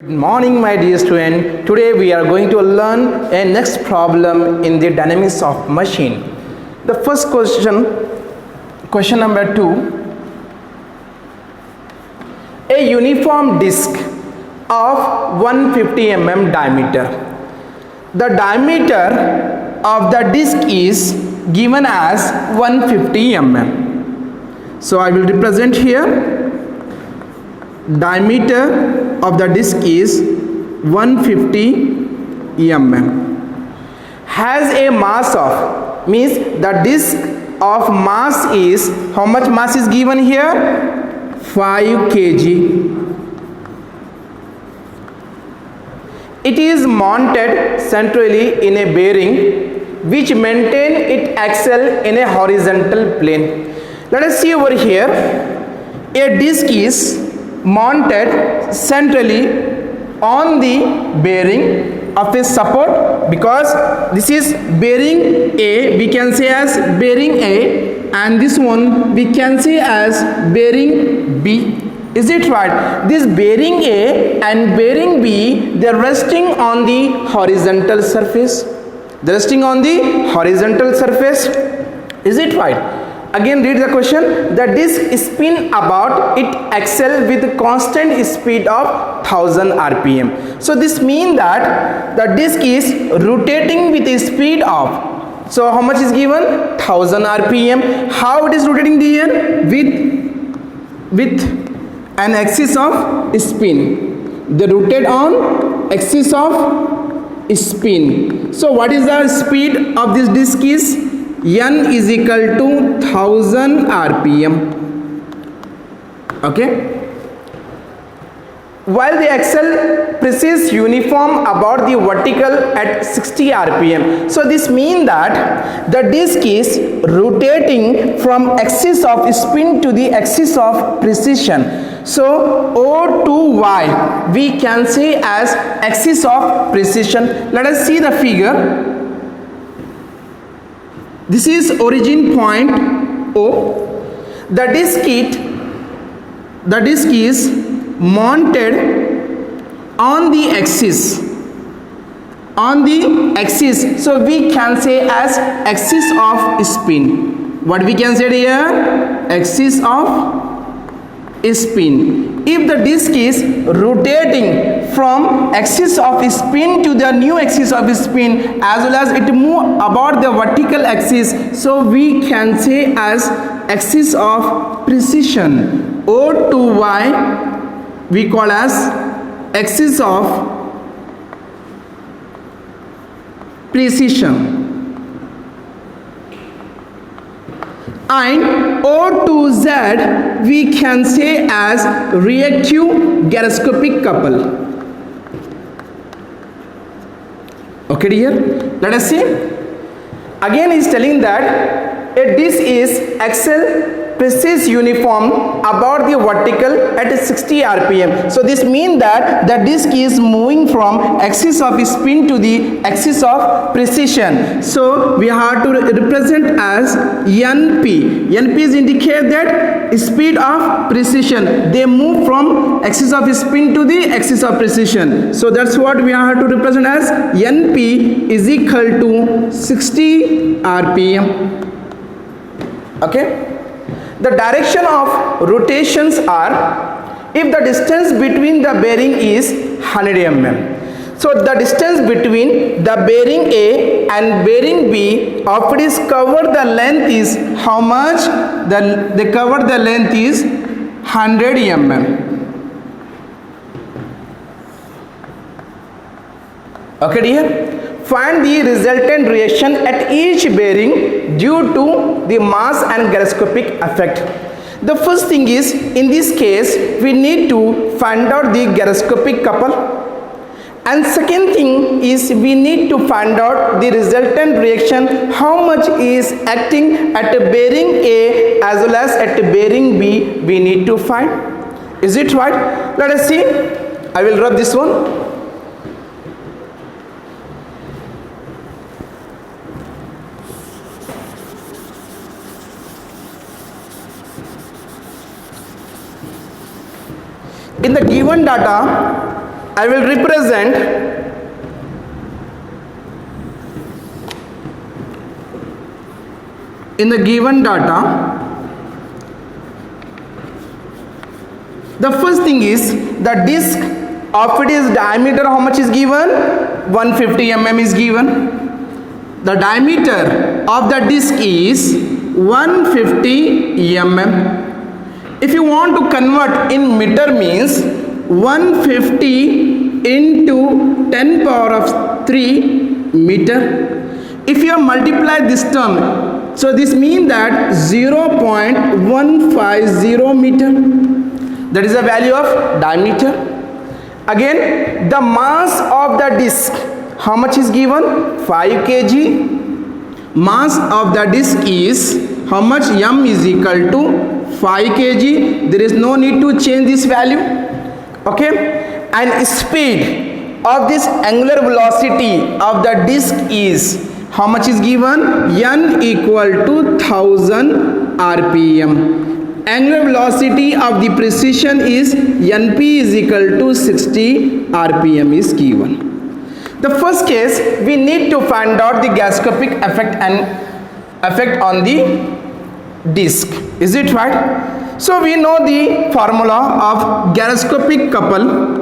Good morning, my dear student. Today we are going to learn a next problem in the dynamics of machine. The first question number 2. A uniform disc of 150 mm diameter. The diameter of the disc is given as 150 mm. So I will represent here. Diameter of the disc is 150 mm. Has a mass of, means the disc of mass is, how much mass is given here? 5 kg. It is mounted centrally in a bearing which maintain its axle in a horizontal plane. Let us see over here. A disc is mounted centrally on the bearing of a support, because this is bearing A, we can say as bearing A, and this one we can say as bearing B. Is it right? This bearing A and bearing B, they are resting on the horizontal surface. They are resting on the horizontal surface. Is it right? Again, read the question. The disc spin about its axle with constant speed of 1000 rpm. So this means that the disc is rotating with a speed of, so how much is given? 1000 rpm. How it is rotating here? With an axis of spin. They rotate on axis of spin. So what is the speed of this disc is? N is equal to 1000 rpm. Okay. While the axle presses uniform about the vertical at 60 rpm. So this means that the disc is rotating from axis of spin to the axis of precision. So O to Y we can say as axis of precision. Let us see the figure. This is origin point O. The disc is mounted on the axis. So we can say as axis of spin. What we can say here? Axis of spin. If the disc is rotating from axis of spin to the new axis of spin, as well as it move about the vertical axis, so we can say as axis of precision. O to Y we call as axis of precision. And O to Z we can say as reactive gyroscopic couple. Okay dear, let us see. Again he is telling that a disc is axle presses uniform about the vertical at 60 rpm. So this means that the disc is moving from axis of spin to the axis of precision. So we have to represent as NP. NP is indicate that speed of precision. They move from axis of spin to the axis of precision. So that's what we have to represent as NP is equal to 60 rpm. Okay. The direction of rotations are, if the distance between the bearing is 100 mm. So the distance between the bearing A and bearing B of it is covered, the length is how much? They cover the length is 100 mm. Okay dear? Find the resultant reaction at each bearing due to the mass and gyroscopic effect. The first thing is, in this case, we need to find out the gyroscopic couple. And second thing is, we need to find out the resultant reaction, how much is acting at a bearing A as well as at a bearing B, we need to find. Is it right? Let us see. I will rub this one. In the given data, I will represent in the given data. The first thing is the disk of its diameter, how much is given? 150 mm is given. The diameter of the disk is 150 mm. If you want to convert in meter, means 150 into 10 power of 3 meter. If you multiply this term, so this means that 0.150 meter. That is the value of diameter. Again, the mass of the disk, how much is given? 5 kg. Mass of the disk is how much? M is equal to 5 kg. There is no need to change this value. Okay. And speed of this angular velocity of the disk is how much is given? N equal to 1000 rpm. Angular velocity of the precision is Np is equal to 60 rpm is given. The first case, we need to find out the gyroscopic effect and effect on the disk. Is it right? So we know the formula of gyroscopic couple.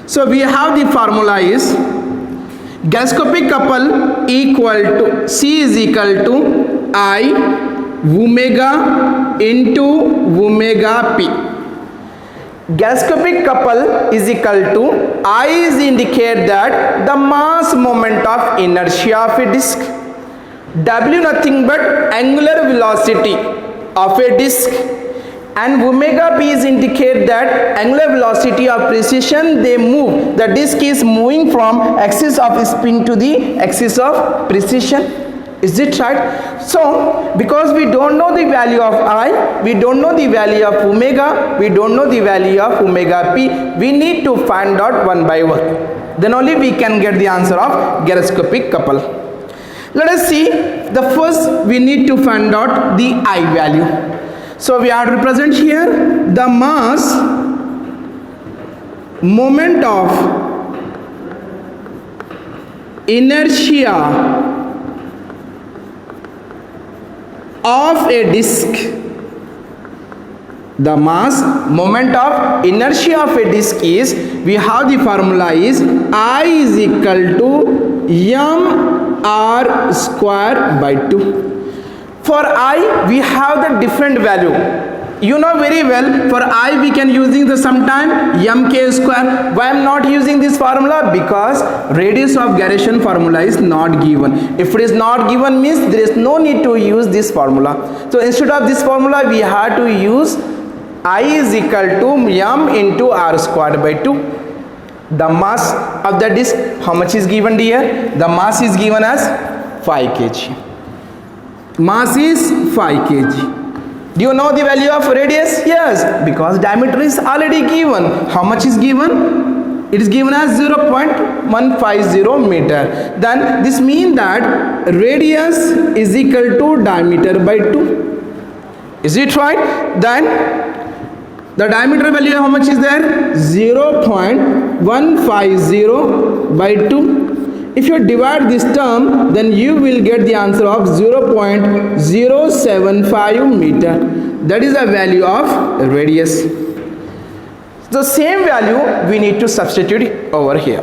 So we have the formula is gyroscopic couple equal to C is equal to I omega into omega p. Gyroscopic couple is equal to I is indicate that the mass moment of inertia of a disk. W nothing but angular velocity of a disk. And omega p is indicate that angular velocity of precision, they move. The disk is moving from axis of spin to the axis of precision. Is it right? So, because we don't know the value of I, we don't know the value of omega, we don't know the value of omega p, we need to find out one by one. Then only we can get the answer of gyroscopic couple. Let us see. The first, we need to find out the I value. So, we have to represent here the mass moment of inertia of a disk. The mass moment of inertia of a disk is, we have the formula is I is equal to mr square by 2. For I, we have the different value. You know very well, for I we can using the sometime mk square. Why I am not using this formula? Because radius of gyration formula is not given. If it is not given, means there is no need to use this formula. So instead of this formula, we have to use I is equal to m into r squared by 2. The mass of the disk, how much is given here? The mass is given as 5 kg. Mass is 5 kg. Do you know the value of radius? Yes, because diameter is already given. How much is given? It is given as 0.150 meter. Then this means that radius is equal to diameter by 2. Is it right? Then the diameter value, how much is there? 0.150 by 2. If you divide this term, then you will get the answer of 0.075 meter. That is the value of radius. The same value we need to substitute over here.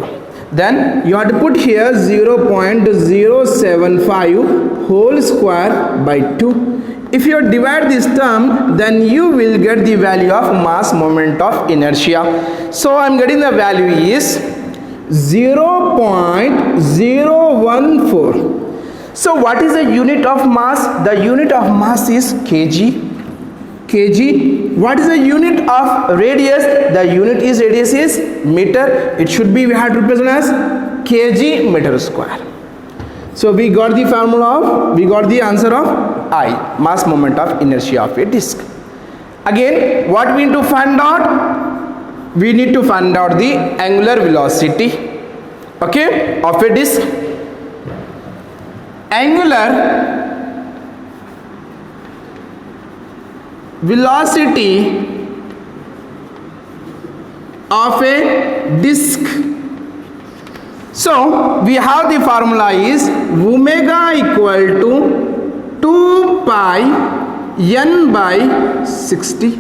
Then you have to put here 0.075 whole square by 2. If you divide this term, then you will get the value of mass moment of inertia. So I am getting the value is 0.014. So what is the unit of mass? The unit of mass is kg. What is the unit of radius? The unit is radius is meter. It should be, we have to represent as kg meter square. So we got the formula of, we got the answer of I, mass moment of inertia of a disk. Again, what we need to find out? We need to find out the angular velocity, okay, of a disk. Angular velocity of a disk. So we have the formula is omega equal to 2 pi n by 60.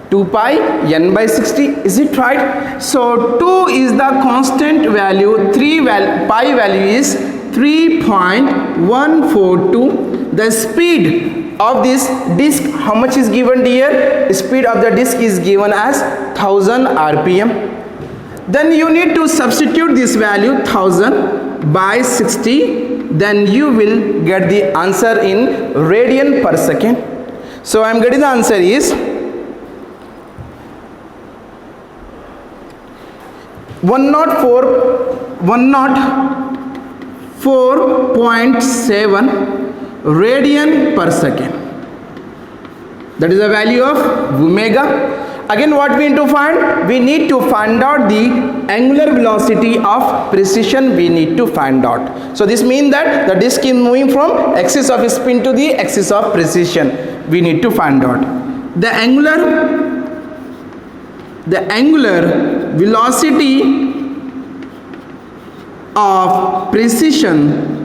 2 pi n by 60, is it right? So 2 is the constant value, pi value is 3.142. The speed of this disk, how much is given here? Speed of the disk is given as 1000 rpm. Then you need to substitute this value 1000 by 60, then you will get the answer in radian per second. So I am getting the answer is 104.7 radian per second. That is the value of omega. Again, what we need to find? We need to find out the angular velocity of precision. We need to find out. So this means that the disk is moving from axis of spin to the axis of precision. We need to find out the angular velocity of precision.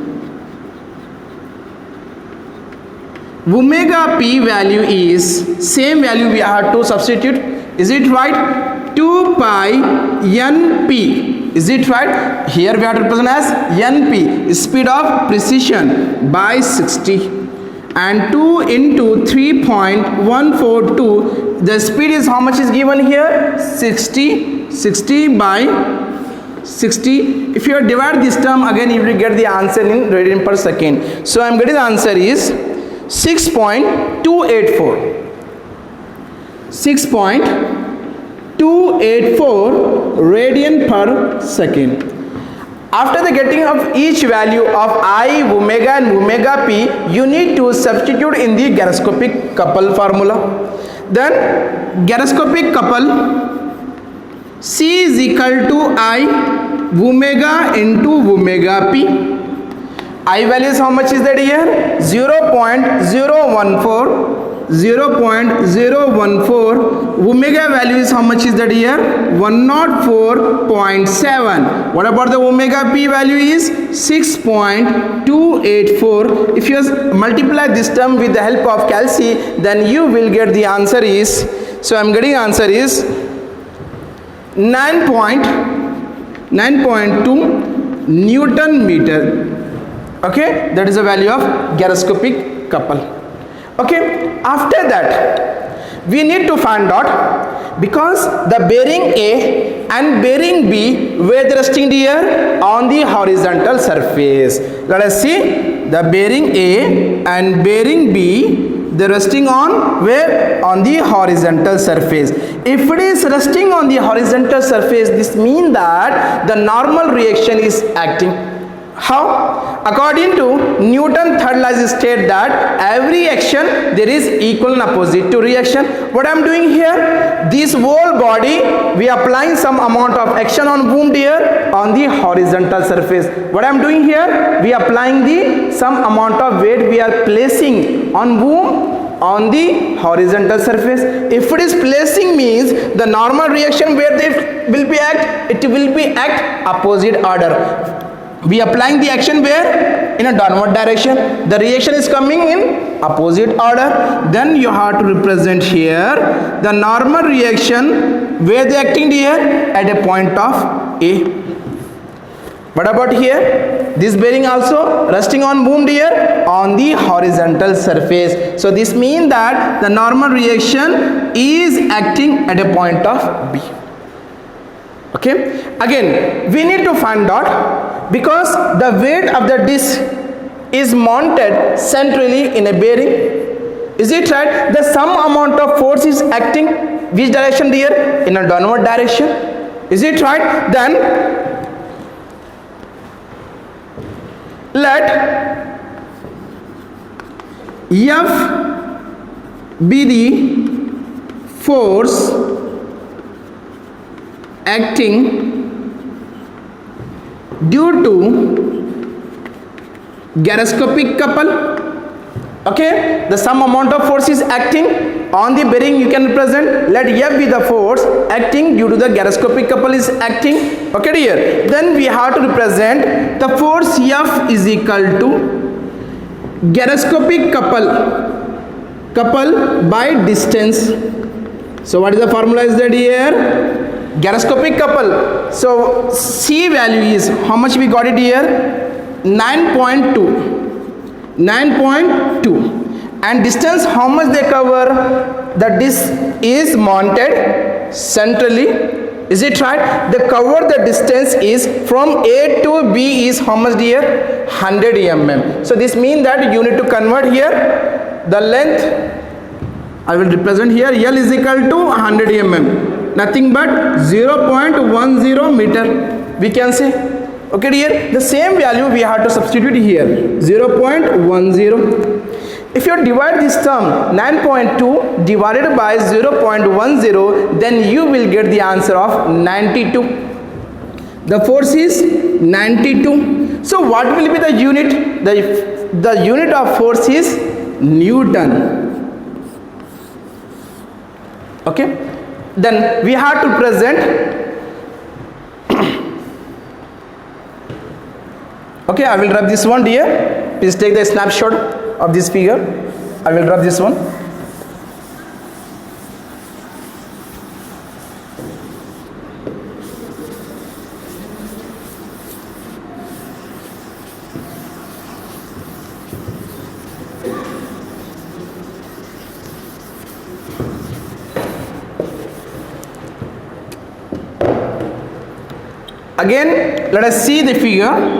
Omega p value is same value we have to substitute. Is it right? 2 pi n p. Is it right? Here we have to represent as n p, speed of precision, by 60, and 2 into 3.142. The speed is how much is given here? 60. 60 by 60. If you divide this term again, you will get the answer in radian per second. So I am getting the answer is 6.284. 6.284 radian per second. After the getting of each value of I, omega and omega p, you need to substitute in the gyroscopic couple formula. Then gyroscopic couple, C is equal to I omega into omega p. I value is how much is that here? 0.014. Omega value is how much is that here? 104.7. What about the omega p value is 6.284. If you multiply this term with the help of calci, then you will get the answer is, so I am getting answer is 9.2 Newton meter. Okay, that is the value of gyroscopic couple. Okay, after that we need to find out, because the bearing A and bearing B were resting here on the horizontal surface. Let us see, the bearing A and bearing B, they are resting on where? On the horizontal surface. If it is resting on the horizontal surface, this means that the normal reaction is acting. How? According to Newton third law state that every action there is equal and opposite to reaction. What I am doing here, this whole body we are applying some amount of action on whom here? On the horizontal surface. What I am doing here, we are applying some amount of weight we are placing on whom? On the horizontal surface. If it is placing means the normal reaction where they will be act, it will be act opposite order. We are applying the action where? In a downward direction. The reaction is coming in opposite order. Then you have to represent here the normal reaction where they are acting here at a point of A. What about here? This bearing also resting on whom here? On the horizontal surface. So this means that the normal reaction is acting at a point of B. Okay, again we need to find out, because the weight of the disc is mounted centrally in a bearing. Is it right? The some amount of force is acting which direction here? In a downward direction. Is it right? Then let F be the force acting due to gyroscopic couple. Okay, the some amount of force is acting on the bearing, you can represent. Let F be the force acting due to the gyroscopic couple is acting. Okay dear, then we have to represent the force F is equal to gyroscopic couple by distance. So what is the formula is that here? Gyroscopic couple. So C value is, how much we got it here? 9.2. 9.2. And distance, how much they cover? The disc is mounted centrally. Is it right? They cover the distance is from A to B is how much dear? 100 mm. So this means that you need to convert here the length. I will represent here L is equal to 100 mm. Nothing but 0.10 meter. We can say. Okay dear, the same value we have to substitute here, 0.10. If you divide this term 9.2 divided by 0.10, then you will get the answer of 92. The force is 92. So what will be the unit? The unit of force is Newton. Okay, then we have to present. Okay, I will rub this one dear. Please take the snapshot of this figure. I will rub this one. Again, let us see the figure.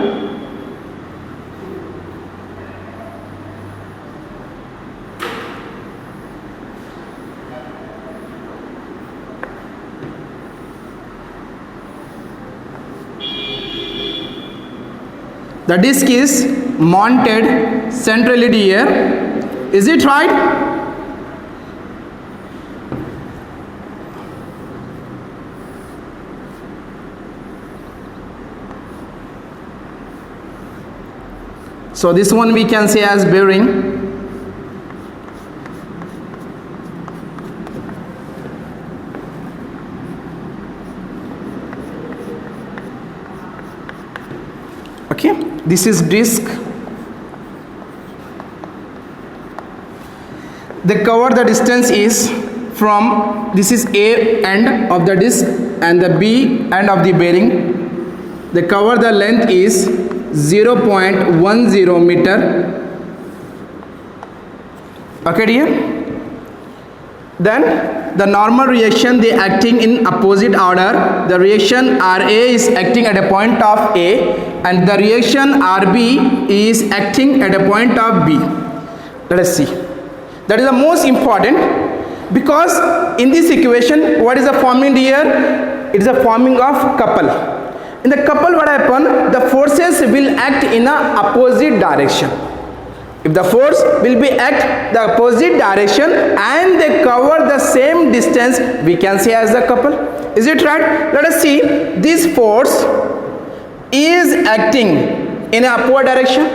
The disc is mounted centrally here. Is it right? So this one we can say as bearing. Okay, this is disc. They cover the distance is from, this is A end of the disc and the B end of the bearing. They cover the length is 0.10 meter. Okay dear. Then the normal reaction, they acting in opposite order. The reaction RA is acting at a point of A and the reaction RB is acting at a point of B. Let us see. That is the most important, because in this equation what is the forming here? It is a forming of couple. In the couple what happen? The forces will act in a opposite direction. If the force will be act the opposite direction and they cover the same distance, we can say as the couple. Is it right? Let us see. This force is acting in a upward direction.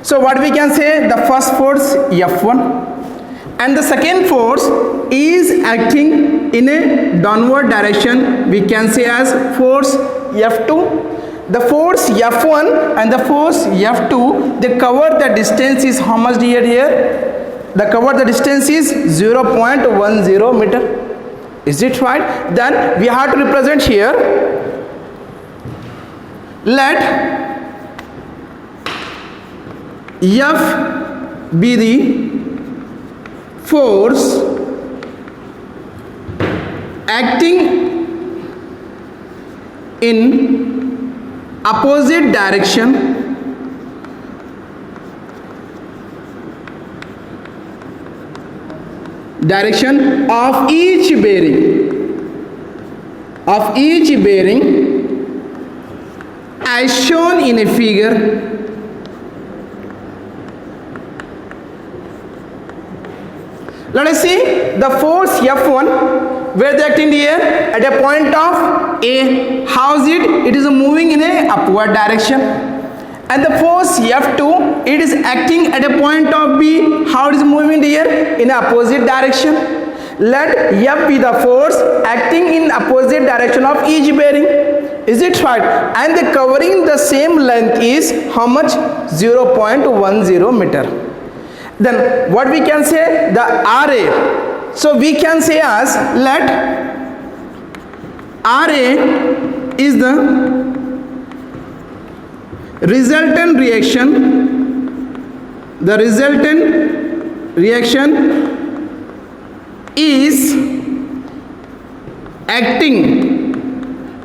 So what we can say? The first force F1 and the second force is acting in a downward direction. We can say as force F2. The force F1 and the force F2, they cover the distance is how much here? They cover the distance is 0.10 meter. Is it right? Then we have to represent here. Let F be the force acting in opposite direction of each bearing as shown in a figure. Let us see the force F1, where they acting here at a point of A. How is it? It is moving in a upward direction. And the force F2, it is acting at a point of B. How it is moving here? In opposite direction. Let F be the force acting in opposite direction of each bearing. Is it right? And the covering the same length is how much? 0.10 meter. Then what we can say? The RA. So we can say as, let RA is the resultant reaction. The resultant reaction is acting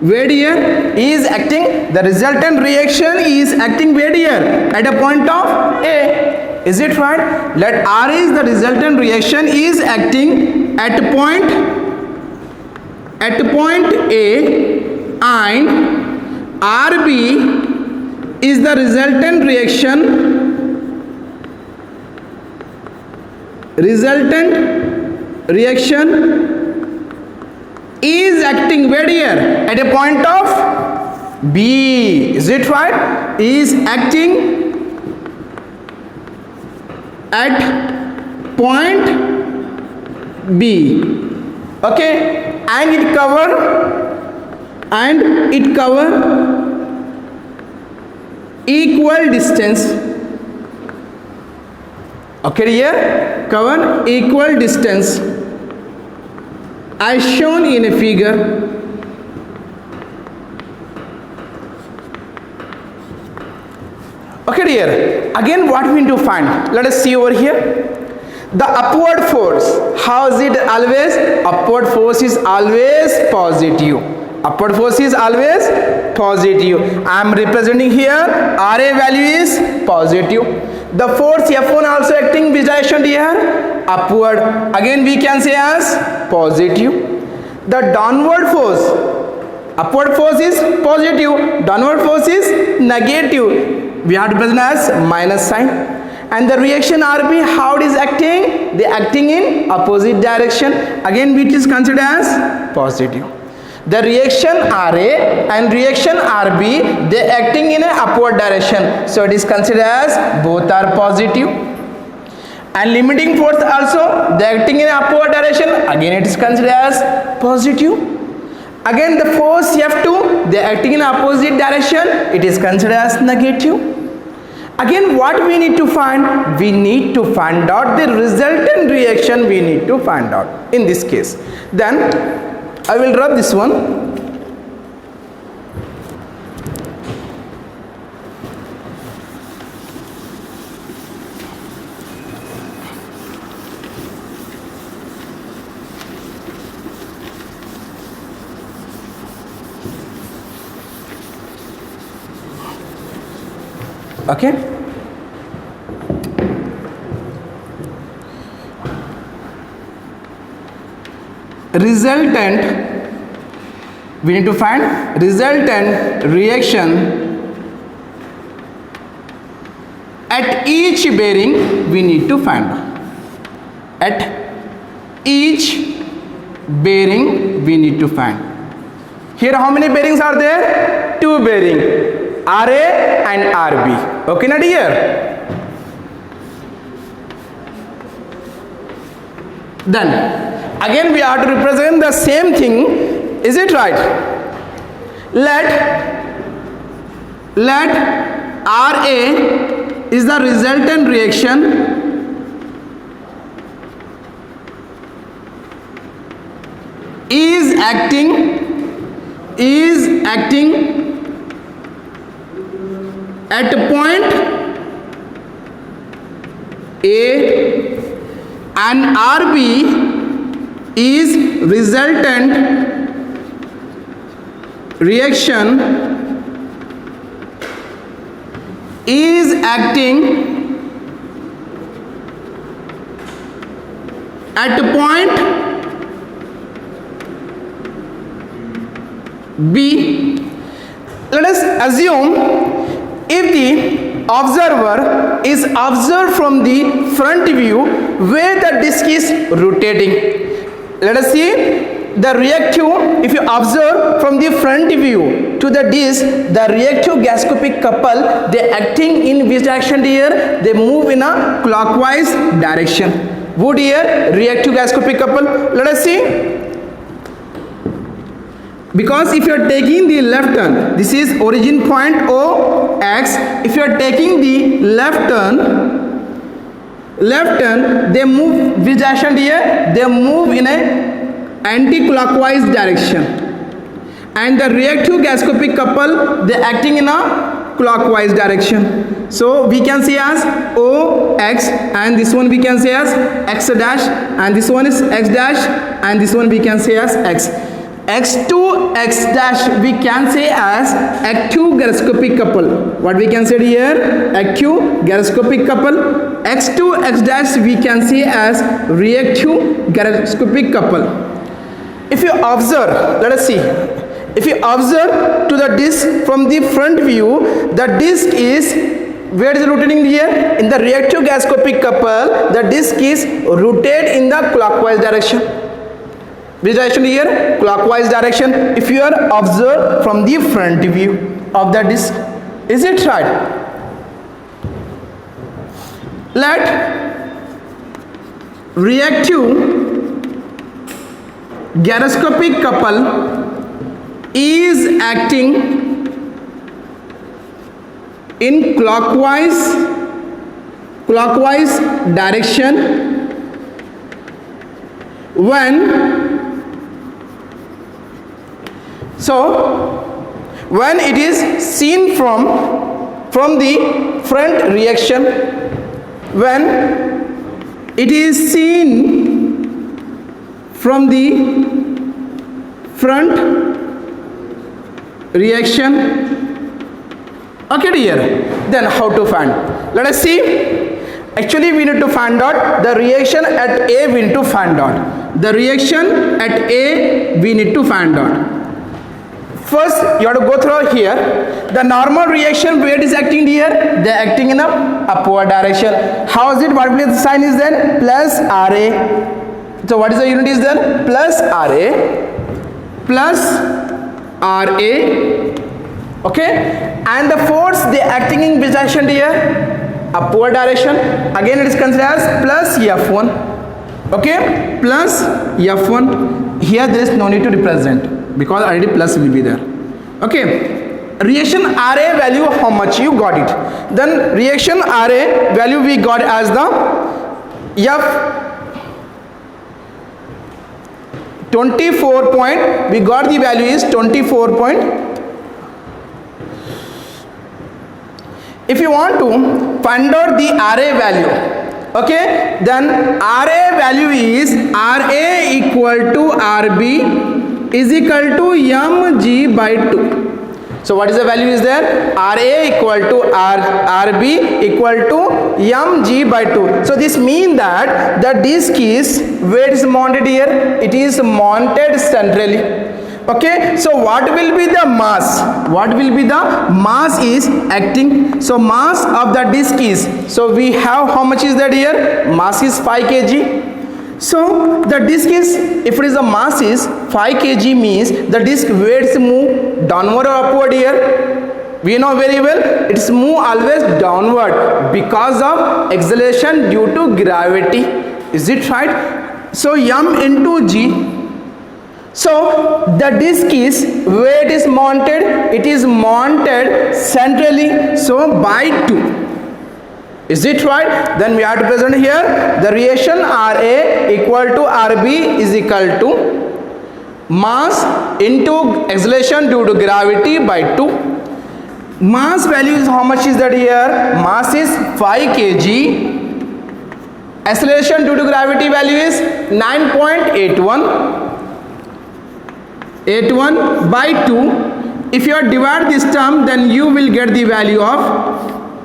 where here? Is acting, the resultant reaction is acting where here? At a point of A. Is it right? Let R is the resultant reaction is acting at point A, and RB is the resultant reaction is acting where here? At a point of B. Is it right? Is acting at point B. Okay, and it cover equal distance. Okay, here cover equal distance as shown in a figure. Okay dear, again what we need to find? Let us see over here. The upward force, how is it always? Upward force is always positive. Upward force is always positive. I am representing here RA value is positive. The force F1 also acting which direction here? Upward. Again we can say as positive. The downward force, upward force is positive, downward force is negative. We have to present as minus sign. And the reaction RB, how it is acting? They acting in opposite direction. Again which is considered as positive. The reaction RA and reaction RB, they acting in an upward direction. So it is considered as both are positive. And limiting force also, they acting in upward direction. Again it is considered as positive. Again the force F2, they acting in opposite direction. It is considered as negative. Again what we need to find? We need to find out the resultant reaction we need to find out in this case. Then I will drop this one. Okay. Resultant, we need to find resultant reaction at each bearing. We need to find at each bearing we need to find. Here how many bearings are there? Two bearing, RA and RB. Okay na dear? Then again we have to represent the same thing. Is it right? Let RA is the resultant reaction is acting at a point A, and RB is resultant reaction is acting at a point B. Let us assume if the observer is observed from the front view where the disc is rotating. Let us see the reactive, if you observe from the front view to the disc, the reactive gasoscopic couple, they acting in which direction dear? They move in a clockwise direction. Would dear reactive gasoscopic couple? Let us see. Because if you are taking the left turn, this is origin point O X. If you are taking the left turn, they move which direction dear? They move in a anti-clockwise direction. And the reactive gasoscopic couple, they acting in a clockwise direction. So we can say as O X, and this one we can say as X dash, and this one is X dash, and this one we can say as X. X2 X dash we can say as active gyroscopic couple. What we can say here? Active gyroscopic couple. X2 X dash we can say as reactive gyroscopic couple. If you observe, let us see. If you observe to the disc from the front view, the disc is, where is rotating here? In the reactive gyroscopic couple, the disc is rotated in the clockwise direction. Which direction here? Clockwise direction. If you are observed from the front view of the disc, is it right? Let reactive gyroscopic couple is acting in clockwise direction when it is seen from the front reaction, when it is seen from the front reaction. Okay dear, then how to find? Let us see. Actually we need to find out the reaction at A. We need to find out the reaction at A. We need to find out. First you have to go through here. The normal reaction, where it is acting here? They are acting in a upward direction. How is it? What will the sign is then? Plus RA. So what is the unit is then? Plus RA. Okay, and the force they acting in which direction here? Upward direction. Again it is considered as plus F1. Okay, plus F1. Here there is no need to represent because already plus will be there. Okay, reaction RA value, how much you got it? Then reaction RA value we got as the F 24 point, we got the value is 24 point. If you want to find out the RA value, okay, then RA value is RA equal to RB is equal to mg by 2. So what is the value is there? RA equal to RB equal to mg by 2. So this means that the disc is, where is mounted here? It is mounted centrally. Okay, so what will be the mass? What will be the mass is acting? So mass of the disc is, so we have, how much is that here? Mass is 5 kg. So the disc is, if it is the mass is 5 kg means the disc weights move downward or upward here? We know very well it's move always downward because of acceleration due to gravity. Is it right? So m into g. So the disc is, where it is mounted? It is mounted centrally, so by 2. Is it right? Then we have to present here the reaction RA equal to RB is equal to mass into acceleration due to gravity by 2. Mass value is, how much is that here? Mass is 5 kg. Acceleration due to gravity value is 9.81 by 2. If you divide this term, then you will get the value of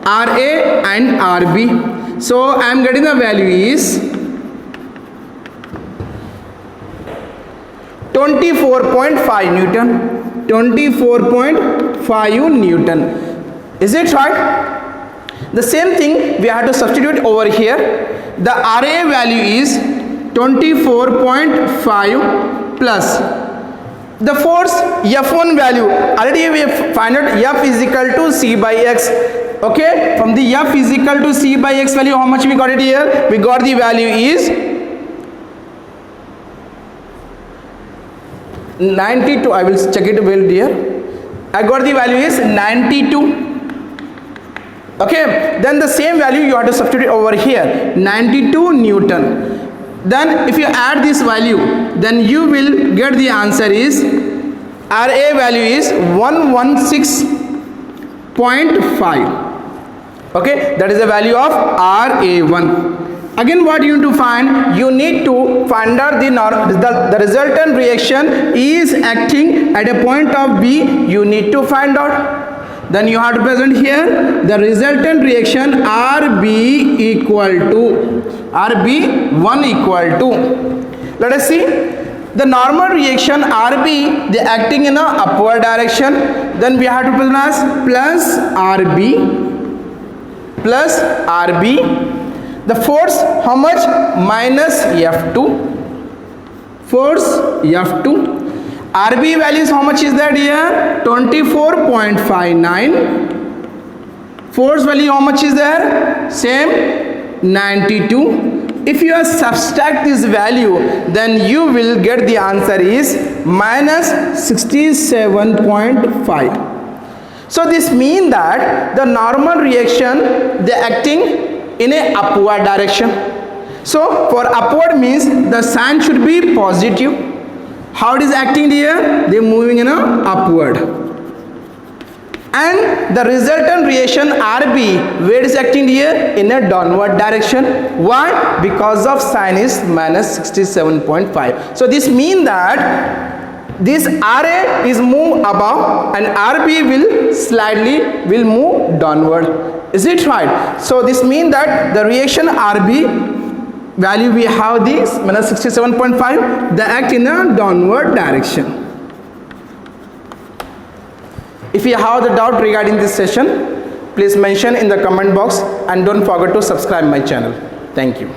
RA and RB. So I am getting the value is 24.5 Newton. 24.5 Newton. Is it right? The same thing we have to substitute over here. The RA value is 24.5 plus the force F1 value, already we have find out F is equal to C by X. Okay, from the F is equal to C by X value, how much we got it here? We got the value is 92. I will check it well here. I got the value is 92. Okay, then the same value you have to substitute over here, 92 Newton. Then if you add this value, then you will get the answer is RA value is 116.5. Okay, that is the value of RA1. Again, what you need to find? You need to find out the resultant reaction is acting at a point of B. You need to find out. Then you have to present here the resultant reaction RB equal to RB1 equal to. Let us see the normal reaction RB, they acting in a upward direction. Then we have to present as plus RB. The force how much? Minus F2. Force F2. RB values how much is that here? 24.59. Force value how much is there? Same, 92. If you subtract this value, then you will get the answer is minus 67.5. So this means that the normal reaction, they acting in a upward direction. So for upward means the sign should be positive. How it is acting here? They are moving in a upward. And the resultant reaction RB, where is acting here? In a downward direction. Why? Because of sign is minus 67.5. So this means that this RA is move above and RB will slightly move downward. Is it right? So this means that the reaction RB value we have this minus 67.5, they act in a downward direction. If you have the doubt regarding this session, please mention in the comment box and don't forget to subscribe my channel. Thank you.